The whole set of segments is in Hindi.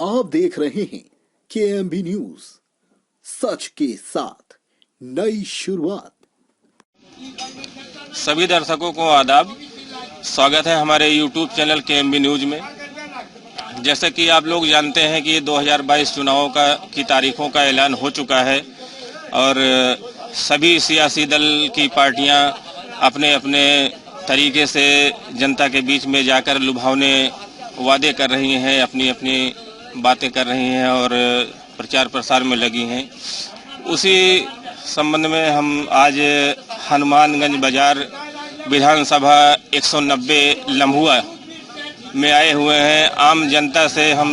आप देख रहे हैं KMB न्यूज, सच के साथ नई शुरुआत। सभी दर्शकों को आदाब, स्वागत है हमारे YouTube चैनल KMB न्यूज में। जैसे कि आप लोग जानते हैं कि 2022 चुनावों की तारीखों का ऐलान हो चुका है और सभी सियासी दल की पार्टियां अपने अपने तरीके से जनता के बीच में जाकर लुभावने वादे कर रही हैं, अपनी अपनी बातें कर रही हैं और प्रचार प्रसार में लगी हैं। उसी संबंध में हम आज हनुमानगंज बाजार विधानसभा 190 लम्हुआ में आए हुए हैं। आम जनता से हम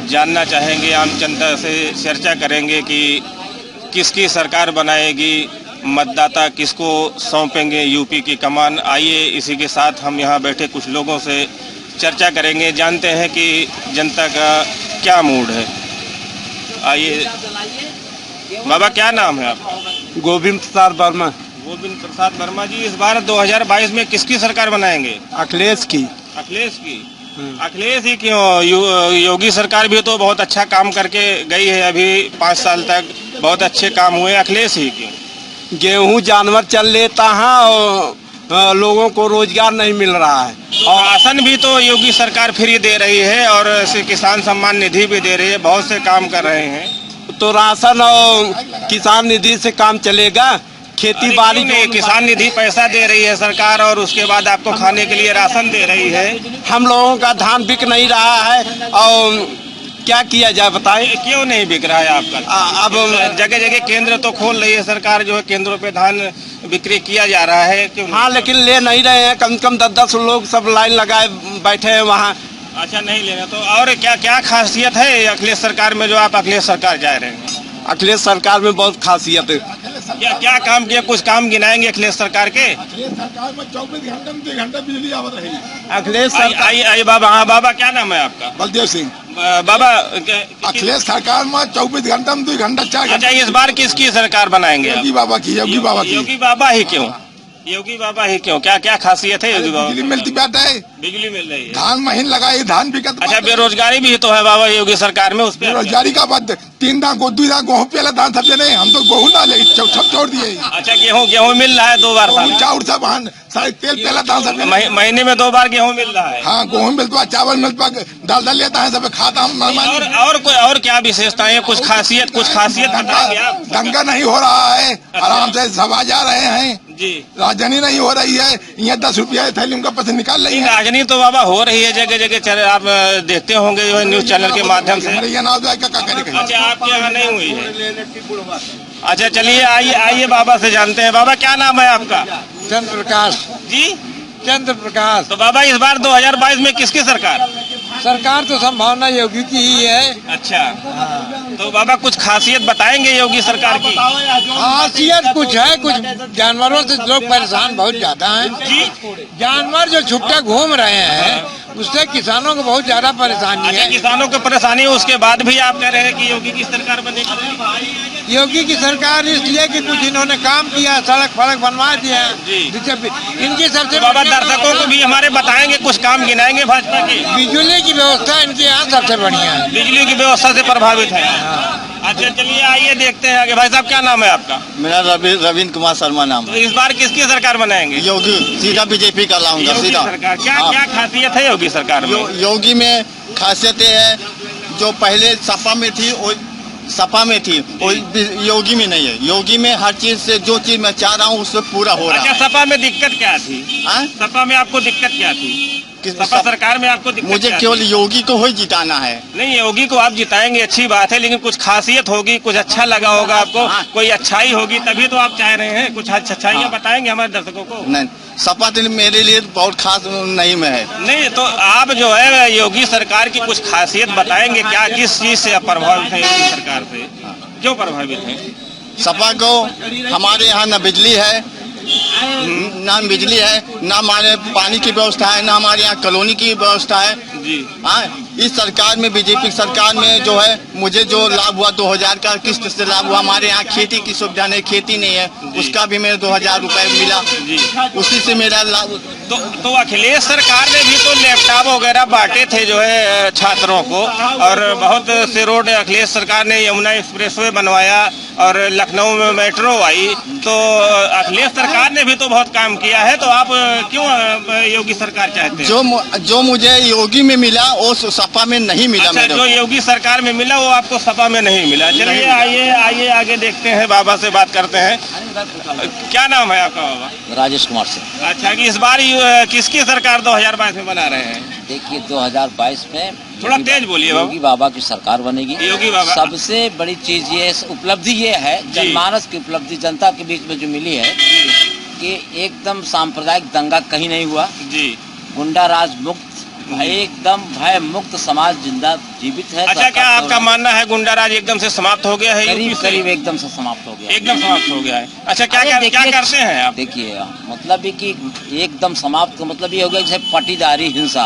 जानना चाहेंगे, आम जनता से चर्चा करेंगे कि किसकी सरकार बनाएगी, मतदाता किसको सौंपेंगे यूपी की कमान। आइए इसी के साथ हम यहाँ बैठे कुछ लोगों से चर्चा करेंगे, जानते हैं कि जनता का क्या मूड है। आइए बाबा, क्या नाम है आपका? गोविंद प्रसाद वर्मा। गोविंद प्रसाद वर्मा जी, इस बार 2022 में किसकी सरकार बनाएंगे? अखिलेश की। अखिलेश की? अखिलेश ही क्यों? योगी सरकार भी तो बहुत अच्छा काम करके गई है, अभी 5 साल तक बहुत अच्छे काम हुए। अखिलेश ही क्यों? गेहूं जानवर चल लेता है और लोगों को रोजगार नहीं मिल रहा है। और राशन भी तो योगी सरकार फ्री दे रही है और किसान सम्मान निधि भी दे रही है, बहुत से काम कर रहे हैं। तो राशन और किसान निधि से काम चलेगा? खेती बाड़ी में किसान निधि पैसा दे रही है सरकार और उसके बाद आपको खाने के लिए राशन दे रही है। हम लोगों का धान बिक नहीं रहा है और क्या किया जाए बताएं? क्यों नहीं बिक रहा है आपका? अब जगह जगह केंद्र तो खोल रही है सरकार, जो है केंद्रों पे धान बिक्री किया जा रहा है। क्यों? हाँ, लेकिन ले नहीं रहे हैं। कम से कम 10-10 लोग सब लाइन लगाए बैठे हैं वहाँ। अच्छा, नहीं ले रहे तो और क्या क्या खासियत है अखिलेश सरकार में जो आप अखिलेश सरकार जा रहे हैं? अखिलेश सरकार में बहुत खासियत है। क्या क्या काम किया? कुछ काम गिनाएंगे अखिलेश सरकार के? अखिलेश सरकार में 24 घंटे में 2 घंटे बिजली आवत रही। अखिलेश आइए बाबा। हाँ बाबा, क्या नाम है आपका? बलदेव सिंह। बाबा, अखिलेश सरकार में 24 घंटे में 2 घंटा 4 घंटे। अच्छा, इस बार किसकी सरकार बनाएंगे? योगी बाबा की। योगी बाबा की। योगी बाबा ही क्यों? योगी बाबा ही क्यों? क्या क्या खासियत है योगी बाबा? बिजली मिलती बात है, बिजली मिल रही है, धान महीन लगाए, धान बिकत। अच्छा, बेरोजगारी भी तो है बाबा योगी सरकार में, उस पर बेरोजगारी का बात 3 दाम को 2 दाम गेहूँ पहले दान सब नहीं, हम तो गेहूँ ना ले सब छोड़ दिए। अच्छा, गेहूँ मिल रहा है 2 बार चाउर सब सारे तेल पहला दान सब महीने में 2 बार गेहूँ मिल रहा है। हाँ, गेहूँ मिलता, चावल मिलता, दाल लेता है सब खाता हम। और क्या विशेषताएं, कुछ खासियत बताएंगे आप? दंगा नहीं हो रहा है, आराम से सब आ जा रहे हैं जी। राजधानी नहीं हो रही है, यहाँ 10 रुपया थैली उनका पैसे निकाल रही है। राजनीति तो बाबा हो रही है जगह जगह, आप देखते होंगे जो है न्यूज चैनल के माध्यम से। अच्छा, आपके यहाँ नहीं हुई है? अच्छा, चलिए आइए बाबा से जानते हैं। बाबा, क्या नाम है आपका? चंद्र प्रकाश जी। चंद्र प्रकाश। तो बाबा, इस बार 2022 में किसकी सरकार? सरकार तो संभावना योगी की ही है। अच्छा, तो बाबा कुछ खासियत बताएंगे योगी सरकार की? खासियत कुछ है, कुछ जानवरों से लोग परेशान बहुत ज्यादा हैं। जी। जानवर जो छुट्टे घूम रहे हैं उससे किसानों को बहुत ज्यादा परेशानी अच्छा, है। किसानों को परेशानी है, उसके बाद भी आप कह रहे हैं कि योगी की सरकार बनेगी? योगी की सरकार इसलिए कि कुछ इन्होंने काम किया, सड़क बनवा दिया जी। इनकी सबसे बाबा, दर्शकों को भी हमारे बताएंगे, कुछ काम गिनाएंगे भाजपा के? बिजली की व्यवस्था इनके यहाँ सबसे बढ़िया है। बिजली की व्यवस्था से प्रभावित है। अच्छा, चलिए आइए देखते हैं आगे। भाई साहब, क्या नाम है आपका? मेरा रविंद्र कुमार शर्मा नाम। तो इस बार किसकी सरकार बनाएंगे? योगी। सीधा बीजेपी का लाऊंगा, सीधा। सरकार क्या खासियत है योगी सरकार में? योगी में खासियतें है जो पहले सपा में थी वो योगी में नहीं है। योगी में हर चीज से जो चीज मैं चाह रहा हूँ उससे पूरा हो रहा है। अच्छा, सपा में दिक्कत क्या थी? सपा में आपको दिक्कत क्या थी? सपा सरकार में आपको दिक्कत? मुझे केवल योगी को ही जिताना है। नहीं, योगी को आप जिताएंगे, अच्छी बात है, लेकिन कुछ खासियत होगी, कुछ अच्छा लगा होगा आपको। कोई अच्छाई होगी तभी तो आप चाह रहे हैं। कुछ अच्छाइयाँ बताएंगे हमारे दर्शकों को? नहीं, सपा तो मेरे लिए बहुत खास नहीं में है। नहीं, तो आप जो है योगी सरकार की कुछ खासियत बताएंगे क्या? किस चीज से प्रभावित है योगी सरकार से? क्यों प्रभावित है? सपा को हमारे यहाँ न बिजली है, ना बिजली है, ना हमारे पानी की व्यवस्था है, ना हमारे यहाँ कॉलोनी की व्यवस्था है। जी। हाँ, इस सरकार में, बीजेपी सरकार में जो है मुझे जो लाभ हुआ 2000 का किस्त से लाभ हुआ। हमारे यहाँ खेती की सुविधा नहीं, खेती नहीं है, उसका भी मेरे 2000 रुपए मिला, उसी से मेरा लाभ। तो अखिलेश सरकार ने भी तो लैपटॉप वगैरह बांटे थे जो है छात्रों को, और बहुत से रोड अखिलेश सरकार ने, यमुना एक्सप्रेसवे बनवाया और लखनऊ में मेट्रो आई, तो अखिलेश सरकार ने भी तो बहुत काम किया है। तो आप क्यों योगी सरकार चाहते हैं? जो मुझे योगी में मिला वो सपा में नहीं मिला। अच्छा, जो योगी सरकार में मिला वो आपको सपा में नहीं मिला। चलिए आइए आगे देखते हैं, बाबा से बात करते हैं। क्या नाम है आपका बाबा? राजेश कुमार सिंह। अच्छा, कि इस बार किसकी सरकार 2022 में बना रहे हैं? देखिए 2022 में थोड़ा तेज बोलिए बाबा। योगी बाबा की सरकार बनेगी। योगी बाबा। सबसे बड़ी चीज ये उपलब्धि ये है, जनमानस की उपलब्धि जनता के बीच में जो मिली है कि एकदम सांप्रदायिक दंगा कहीं नहीं हुआ जी, गुंडा राज मुक्त, एकदम भय मुक्त समाज जिंदा जीवित है। अच्छा, क्या आपका मानना है गुंडा राज एकदम से समाप्त हो गया है? करीब एकदम से समाप्त हो गया, एकदम समाप्त हो गया है। अच्छा, क्या करते हैं आप? देखिए मतलब कि एकदम समाप्त मतलब ये हो गया जैसे पटीदारी हिंसा,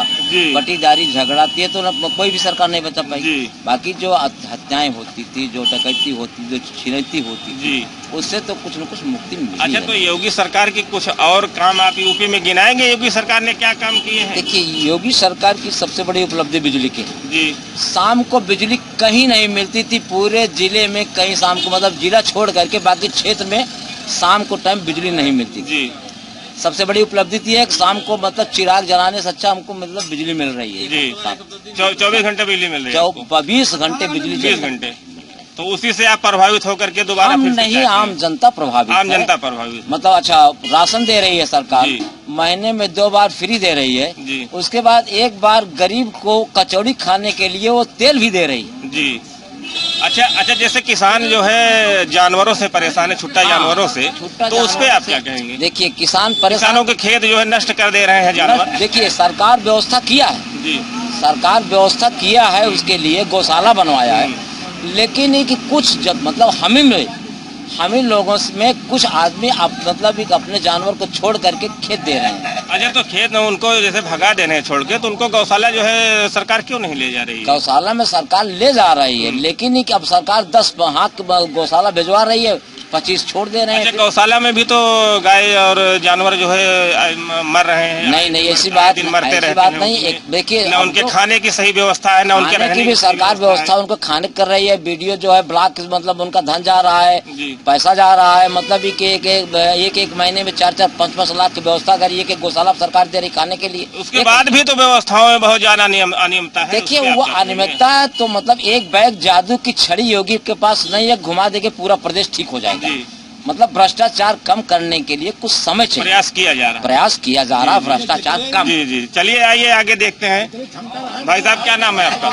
पटीदारी झगड़ा थी तो कोई भी सरकार नहीं बचा पाई। बाकी जो हत्याएं होती थी, जो डकैती होती, जो छिनैती होती थी, उससे तो कुछ न कुछ मुक्ति मिली। अच्छा, तो योगी सरकार की कुछ और काम आप यूपी में गिनाएंगे? योगी सरकार ने क्या काम किए हैं? देखिए योगी सरकार की सबसे बड़ी उपलब्धि बिजली की जी। शाम को बिजली कहीं नहीं मिलती थी पूरे जिले में, कहीं शाम को मतलब जिला छोड़ करके बाकी क्षेत्र में शाम को टाइम बिजली नहीं मिलती जी। सबसे बड़ी उपलब्धि थी है शाम को मतलब चिराग जलाने से अच्छा हमको मतलब बिजली मिल रही है जी। 24 घंटे बिजली मिल रही है, 20 घंटे बिजली, 20 घंटे। तो उसी से आप प्रभावित होकर के दोबारा फिर नहीं, आम जनता प्रभावित, आम जनता प्रभावित मतलब अच्छा राशन दे रही है सरकार, महीने में 2 बार फ्री दे रही है जी। उसके बाद एक बार गरीब को कचौड़ी खाने के लिए वो तेल भी दे रही है जी। अच्छा, जैसे किसान जो है जानवरों से परेशान है, छुट्टा जानवरों से, तो उस पे आप क्या कहेंगे? देखिए किसानों के खेत जो है नष्ट कर दे रहे हैं जानवर। देखिए सरकार व्यवस्था किया है जी, सरकार व्यवस्था किया है, उसके लिए गौशाला बनवाया है, लेकिन ये कि कुछ जब मतलब हम इन लोगों में कुछ आदमी मतलब अपने जानवर को छोड़ करके खेत दे रहे हैं। अच्छा, तो खेत में उनको जैसे भगा देने छोड़ के, तो उनको गौशाला जो है सरकार क्यों नहीं ले जा रही है? गौशाला में सरकार ले जा रही है, लेकिन कि अब सरकार 10 गौशाला भिजवा रही है, 25 छोड़ दे रहे हैं। अच्छा, गौशाला में भी तो गाय और जानवर जो है मर रहे हैं। नहीं ऐसी बात नहीं। देखिए उनके खाने की सही व्यवस्था है, न उनके रहने की भी सरकार व्यवस्था उनको खाने कर रही है। वीडियो जो है ब्लॉक मतलब उनका धन जा रहा है, पैसा जा रहा है, मतलब एक महीने में 4-4, 5-5 लाख की व्यवस्था करिए कि गौशाला सरकार दे रही खाने के लिए। उसके बाद भी तो व्यवस्थाओं में बहुत ज्यादा अनियमितता है। देखिए वो अनियमितता है तो मतलब एक बैग जादू की छड़ी योगी के पास नहीं है, घुमा देके पूरा प्रदेश ठीक हो जाएगा। मतलब भ्रष्टाचार कम करने के लिए कुछ समय चाहिए, प्रयास किया जा रहा है भ्रष्टाचार कम। जी। चलिए आइए आगे देखते हैं। भाई साहब क्या नाम है आपका?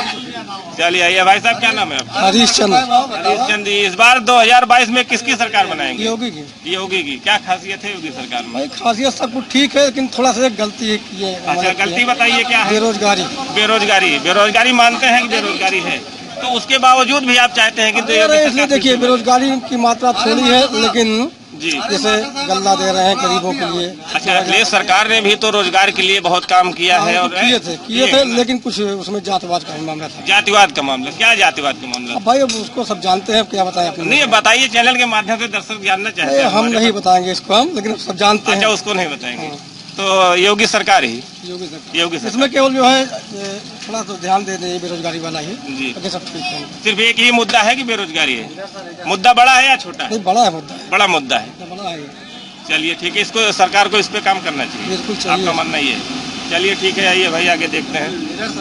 चलिए आइए भाई साहब, क्या नाम है आपका? हरीश चंद। इस बार 2022 में किसकी सरकार बनाएंगे? योगी की। क्या खासियत है योगी सरकार में? खासियत सब कुछ ठीक है, लेकिन थोड़ा सा गलती है। अच्छा, गलती बताइए क्या है? बेरोजगारी मानते हैं कि बेरोजगारी है, तो उसके बावजूद भी आप चाहते हैं कि इसलिए देखिए बेरोजगारी की मात्रा थोड़ी है, लेकिन जी जैसे गल्ला दे रहे हैं गरीबों के लिए। अच्छा, अखिलेश सरकार ने भी तो रोजगार के लिए बहुत काम किया है और किए थे, लेकिन कुछ उसमें जातिवाद का मामला था। जातिवाद का मामला? क्या जातिवाद का मामला? भाई अब उसको सब जानते हैं, क्या बताएं आपको? नहीं बताइए, चैनल के माध्यम से दर्शक जानना चाहते हैं। हम नहीं बताएंगे इसको, हम लेकिन सब जानते हैं। अच्छा, उसको नहीं बताएंगे। तो योगी सरकार ही इसमें केवल जो है थोड़ा तो ध्यान दे दें बेरोजगारी वाला ही जी। सब ठीक है। सिर्फ एक ही मुद्दा है कि बेरोजगारी है? मुद्दा बड़ा है या छोटा है? बड़ा है मुद्दा। बड़ा मुद्दा है। चलिए ठीक है, इसको सरकार को इस पे काम करना चाहिए, बिल्कुल चाहिए। आपका मानना ही है? चलिए ठीक है, आइए भाई आगे देखते हैं।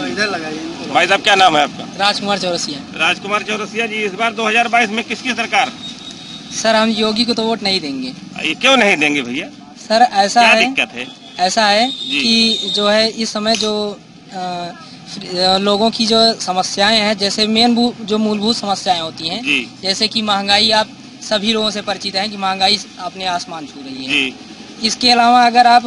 इधर लगाइए। भाई साहब क्या नाम है आपका? राजकुमार चौरसिया। राजकुमार चौरसिया जी, इस बार 2022 में किसकी सरकार? सर हम योगी को तो वोट नहीं देंगे। ये क्यों नहीं देंगे भैया? सर ऐसा है, दिक्कत है? ऐसा है कि जो है इस समय जो लोगों की जो समस्याएं हैं, जैसे जो मूलभूत समस्याएं होती हैं, जैसे कि महंगाई, आप सभी लोगों से परिचित हैं कि महंगाई अपने आसमान छू रही है। इसके अलावा अगर आप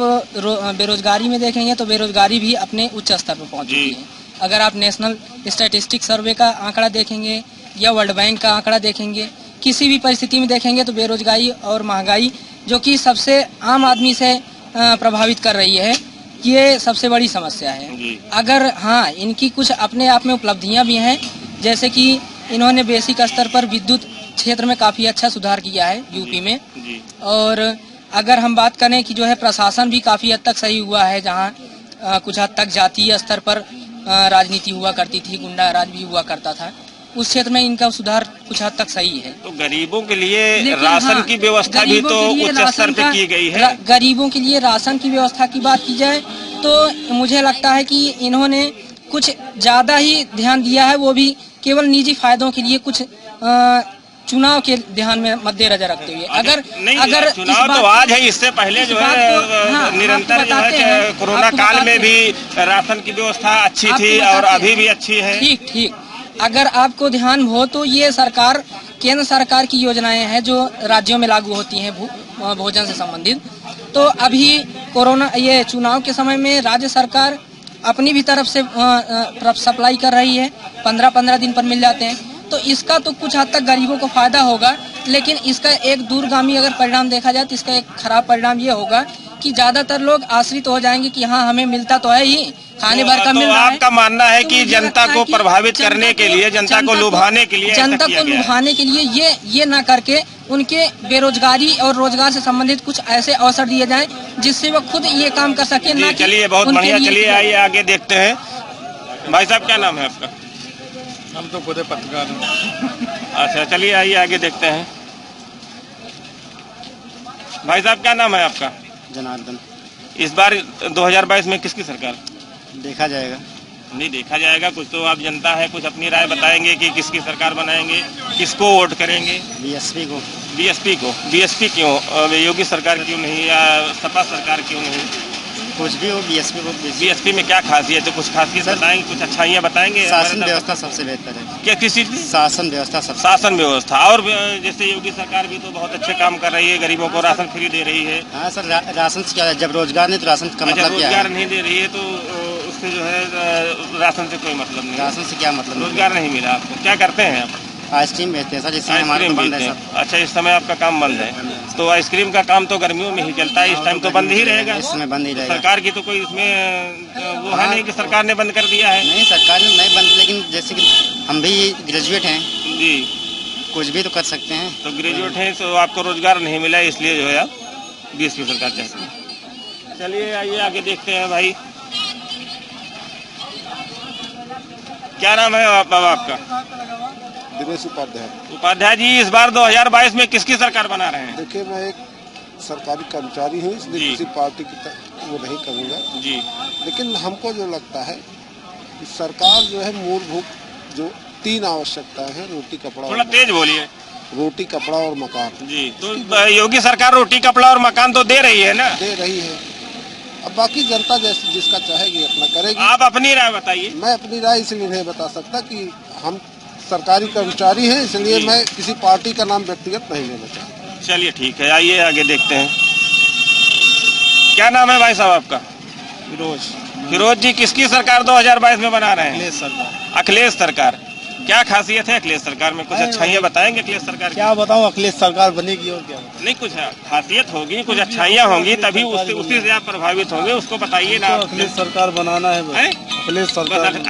बेरोजगारी में देखेंगे तो बेरोजगारी भी अपने उच्च स्तर पर पहुंच चुकी है। अगर आप नेशनल स्टैटिस्टिक्स सर्वे का आंकड़ा देखेंगे या वर्ल्ड बैंक का आंकड़ा देखेंगे, किसी भी परिस्थिति में देखेंगे तो बेरोजगारी और महंगाई जो कि सबसे आम आदमी से प्रभावित कर रही है, ये सबसे बड़ी समस्या है। अगर हाँ इनकी कुछ अपने आप में उपलब्धियां भी हैं, जैसे कि इन्होंने बेसिक स्तर पर विद्युत क्षेत्र में काफी अच्छा सुधार किया है यूपी में। और अगर हम बात करें कि जो है प्रशासन भी काफी हद तक सही हुआ है, जहाँ कुछ हद तक जातीय स्तर पर राजनीति हुआ करती थी, गुंडा राज भी हुआ करता था, उस क्षेत्र में इनका सुधार कुछ हद तक सही है। तो गरीबों के लिए राशन की व्यवस्था भी तो उच्च स्तर पे की गई है। गरीबों के लिए राशन की व्यवस्था की बात की जाए तो मुझे लगता है कि इन्होंने कुछ ज्यादा ही ध्यान दिया है, वो भी केवल निजी फायदों के लिए, कुछ चुनाव के ध्यान में मद्देनजर रखते हुए। अगर चुनाव तो आज है, इससे पहले जो है निरंतर जो है कोरोना काल में भी राशन की व्यवस्था अच्छी थी और अभी भी अच्छी है। ठीक। अगर आपको ध्यान हो तो ये सरकार, केंद्र सरकार की योजनाएं हैं जो राज्यों में लागू होती हैं भोजन से संबंधित। तो अभी कोरोना ये चुनाव के समय में राज्य सरकार अपनी भी तरफ से सप्लाई कर रही है, 15-15 दिन पर मिल जाते हैं। तो इसका तो कुछ हद तक गरीबों को फायदा होगा, लेकिन इसका एक दूरगामी अगर परिणाम देखा जाए तो इसका एक खराब परिणाम ये होगा कि ज्यादातर लोग आश्रित हो जाएंगे कि हाँ हमें मिलता तो है ही, खाने भर का मिल रहा है। आपका मानना है कि जनता को प्रभावित करने के लिए, जनता को लुभाने के लिए, जनता को लुभाने के लिए ये ना करके उनके बेरोजगारी और रोजगार से संबंधित कुछ ऐसे अवसर दिए जाएं जिससे वो खुद ये काम कर सके। ना चलिए बहुत बढ़िया, चलिए आइए आगे देखते हैं। भाई साहब क्या नाम है आपका? हम तो खुद पत्रकार हैं। अच्छा चलिए आइए आगे देखते हैं। भाई साहब क्या नाम है आपका? जनार्दन। इस बार 2022 में किसकी सरकार? देखा जाएगा। नहीं देखा जाएगा, कुछ तो आप जनता है, कुछ अपनी राय बताएंगे कि किसकी सरकार बनाएंगे, किसको वोट करेंगे? बीएसपी को। बीएसपी को? बीएसपी क्यों? योगी सरकार क्यों नहीं या सपा सरकार क्यों नहीं? कुछ भी हो बीएसपी को। बीएसपी में क्या खासियत है? कुछ खासियत बताएंगे, कुछ अच्छाइयाँ बताएंगे? शासन व्यवस्था सबसे बेहतर है। क्या किस चीज़ की? शासन व्यवस्था शासन व्यवस्था। और जैसे योगी सरकार भी तो बहुत अच्छे काम कर रही है, गरीबों को राशन फ्री दे रही है। हाँ सर, राशन से क्या है? जब रोजगार नहीं तो राशन का मतलब क्या है? रोजगार नहीं दे रही है तो उससे जो है राशन से कोई मतलब नहीं। राशन से क्या मतलब? रोजगार नहीं मिला आपको, क्या करते हैं आप? आइसक्रीम बेचते हैं सर, इस समय हमारा तो बंद है सर। अच्छा इस समय आपका काम बंद है, तो आइसक्रीम का काम तो गर्मियों में ही चलता है, इस टाइम तो बंद ही रहेगा। इस समय बंद ही रहेगा। सरकार की तो कोई इसमें वो है नहीं कि सरकार ने बंद कर दिया है। नहीं सरकार ने नहीं बंद, लेकिन जैसे कि हम भी ग्रेजुएट हैं जी, कुछ भी तो कर सकते हैं। तो ग्रेजुएट हैं तो आपको रोजगार नहीं मिला, इसलिए जो है आप बीएसपी सरकार चाहते हैं। चलिए आइए आगे देखते हैं। भाई क्या नाम है बाबा आपका? दिनेश उपाध्याय। उपाध्याय जी, इस बार 2022 में किसकी सरकार बना रहे हैं? देखिए मैं एक सरकारी कर्मचारी हूँ, इसलिए किसी पार्टी की वो नहीं करूँगा जी, लेकिन हमको जो लगता है कि सरकार जो है मूलभूत जो 3 आवश्यकताएं हैं, रोटी कपड़ा, थोड़ा तेज बोलिए। रोटी कपड़ा और मकान जी, तो योगी सरकार रोटी कपड़ा और मकान तो दे रही है ना? दे रही है। अब बाकी जनता जैसे जिसका चाहेगी अपना करेगी। आप अपनी राय बताइए। मैं अपनी राय इसलिए नहीं बता सकता कि हम सरकारी कर्मचारी हैं, इसलिए मैं किसी पार्टी का नाम व्यक्तिगत नहीं लेना चाहता। चलिए ठीक है, आइए आगे देखते हैं। क्या नाम है भाई साहब आपका? फिरोज जी, किसकी सरकार 2022 में बना रहे हैं? अखिलेश सरकार। अखिलेश सरकार। क्या खासियत है अखिलेश सरकार में? कुछ अच्छाइयाँ बताएंगे अखिलेश सरकार की? क्या बताऊँ, अखिलेश सरकार बनेगी और क्या? नहीं, कुछ खासियत होगी, कुछ अच्छाइयाँ होंगी, तभी उसी से आप प्रभावित होंगे, उसको बताइए ना। अखिलेश सरकार बनाना है, अखिलेश सरकार।